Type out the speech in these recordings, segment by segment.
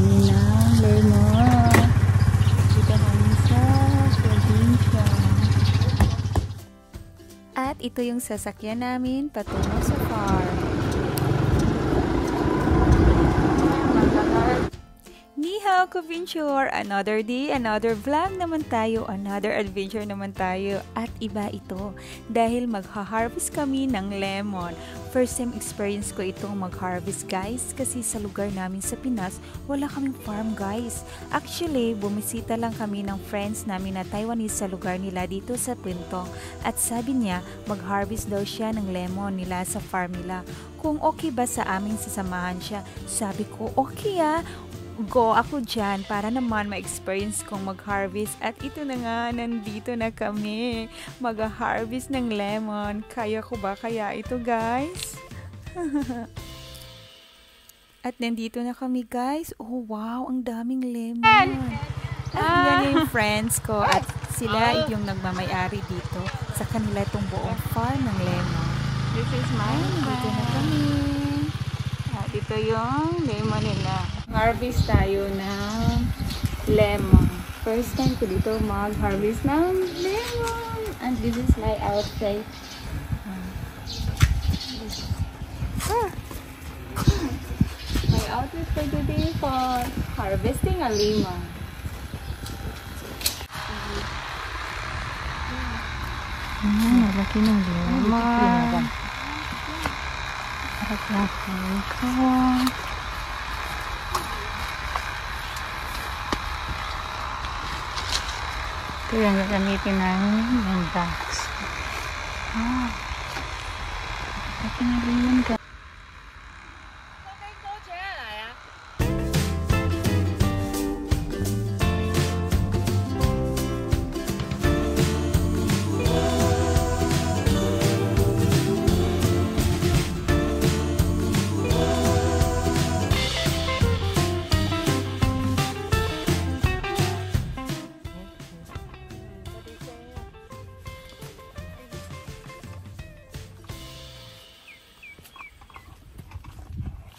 kami ng lemon. Dito kami sa probinsya. At ito yung sasakyan namin patungo sa farm. Ni hao, Kavinture! Another day, another vlog naman tayo, another adventure naman tayo. At iba ito dahil magha-harvest kami ng lemon. First time experience ko itong mag-harvest guys kasi sa lugar namin sa Pinas wala kaming farm guys. Actually, bumisita lang kami ng friends namin na Taiwanese sa lugar nila dito sa Puentong. At sabi niya mag-harvest daw siya ng lemon nila sa farm nila. Kung okay ba sa aming sasamahan siya? Sabi ko okay go ako dyan para naman ma-experience kong mag-harvest. At ito na nga, nandito na kami mag-harvest ng lemon. Kaya ko ba kaya ito guys? At nandito na kami guys. Oh wow, ang daming lemon. At yan yung friends ko at sila yung nagmamayari dito sa kanila itong buong farm ng lemon. This is my nandito na kami. Ito yung lemon nila. Harvest tayo ng lemon. First time ko dito mag-harvest ng lemon. And this is my outfit. My outfit for today for harvesting a lemon. Malaki ng lemon. Harap-harapin ko. Ito yung gagamitin namin yung box. Ito na rin yung box.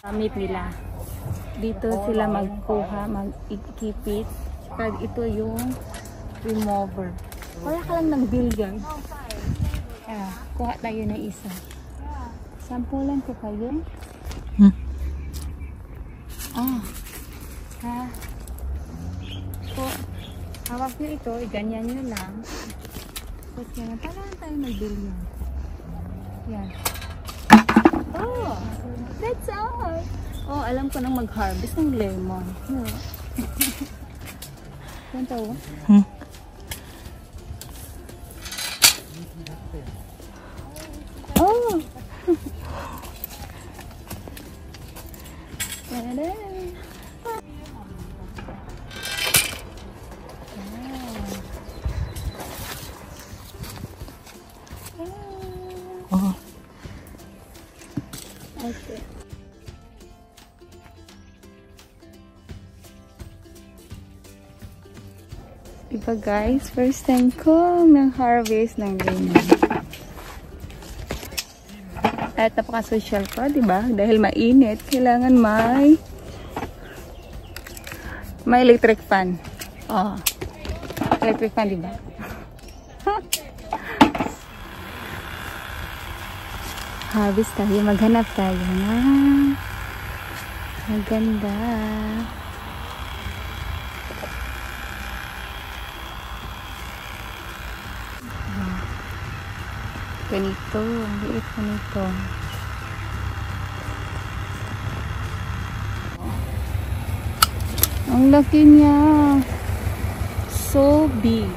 Gamit nila. Dito sila magkuha, mag-ikipit. Pag ito yung remover. Wala ka lang ng billion. Kuha tayo na isa. Sampulan ko kayo. Hawak nyo ito, ganyan nyo lang. Tapos yan, parang tayo mag-billion. Yan. Oh, that's all. Oh, alam ko nang mag-harvest ng lemon. Yan tayo. Oh. Tada. Okay. Diba guys, first time ko ng harvest ng lemon. At napaka-social ko, diba? Dahil mainit, kailangan may electric fan. Electric fan, diba? Harvest tayo, maghanap tayo na maganda. Ganito, ang liit ko nito. Ang laki niya. So big.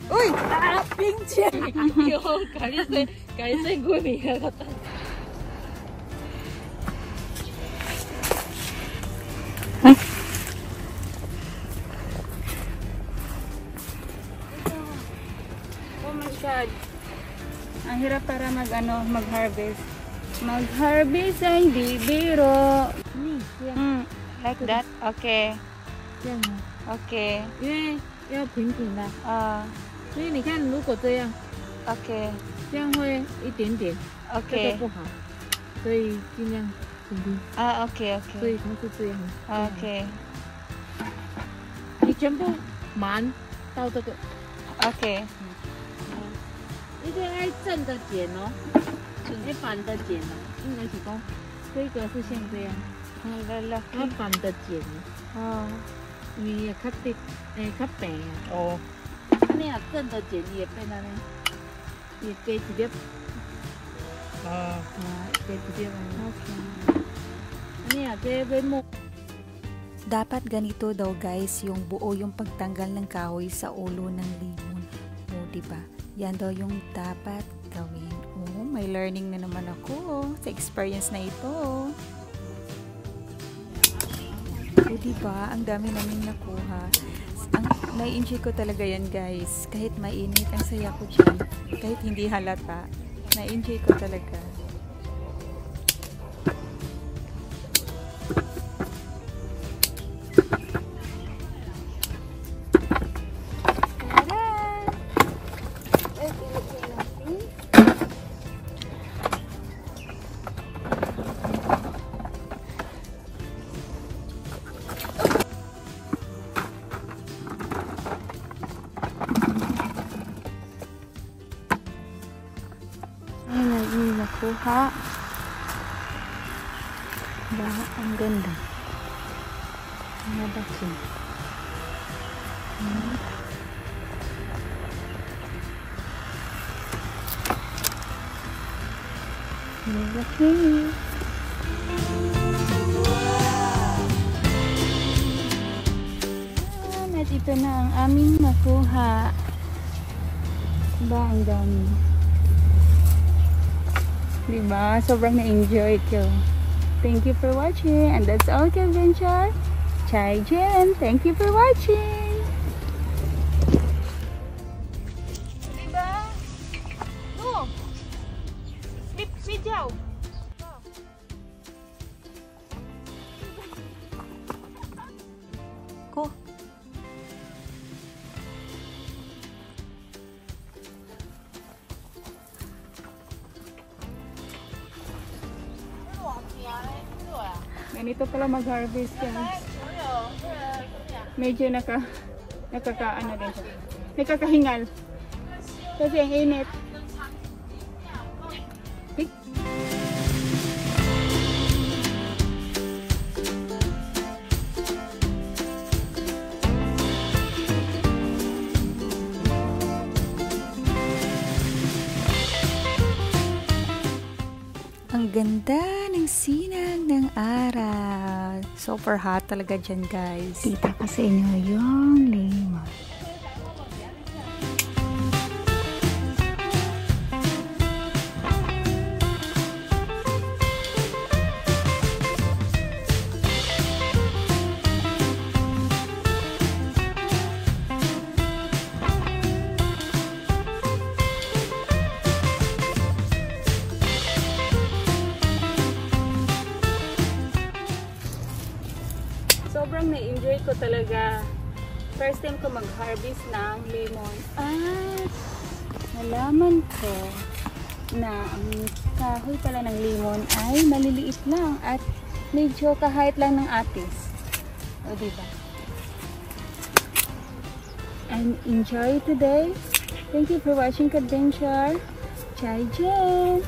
Uy! Ping Chen! Yung, kaya sa gumi ka kata. Oh my God. Ang hirap para mag-harvest. Mag-harvest ay di biro. Like that? Okay. 这样啊， Okay. 因为要平平的， 所以你看，如果这样， Okay. 这样会一点点，这 Okay. 个不好，所以尽量平平。 Okay, 所 okay. 以它是这样。 Okay. 你全部满到这个， Okay. 一定要正的剪哦，要反的剪哦，应该是讲这个是像这样， Ang 要 lalaki. 反的剪， Oh. 因为较直，较平啊。 Oh. 你若正的剪也变安尼，也加一粒，加一粒安尼。 Okay. 你若这要木。 Dapat ganito daw guys, yung buo yung pagtanggal ng kahoy sa ulo ng limon. O, diba? Yan daw yung dapat gawin. Oh, may learning na naman ako sa experience na ito. O, diba? Ang dami naming nakuha. Nai-enjoy ko talaga yan guys. Kahit mainit, ang saya ko dyan. Kahit hindi halata. Nai-enjoy ko talaga. Nakuha. Ba, ang ganda. Nabasin. Malaki. At ito na ang aming nakuha. Ba, ang dami. Diba? Sobrang na-enjoy ko. Thank you for watching. And that's all, Adventure. Chai Jen. Thank you for watching. Diba? Oh! Flip video. Ko. Ganito pala mag-harvest guys. Medyo nakakaano din siya. Nakakahingal. Kasi ang init. Ang ganda ng sinag ng araw. Super hot talaga dyan guys. Kita ko sa inyo yung lemon. Sobrang na-enjoy ko talaga. First time ko mag-harvest ng lemon. At nalaman ko na ang kahoy pala ng lemon ay maliliit lang at medyo kahait lang ng atis. O diba? And enjoy today. Thank you for watching Adventure. Chai Jen!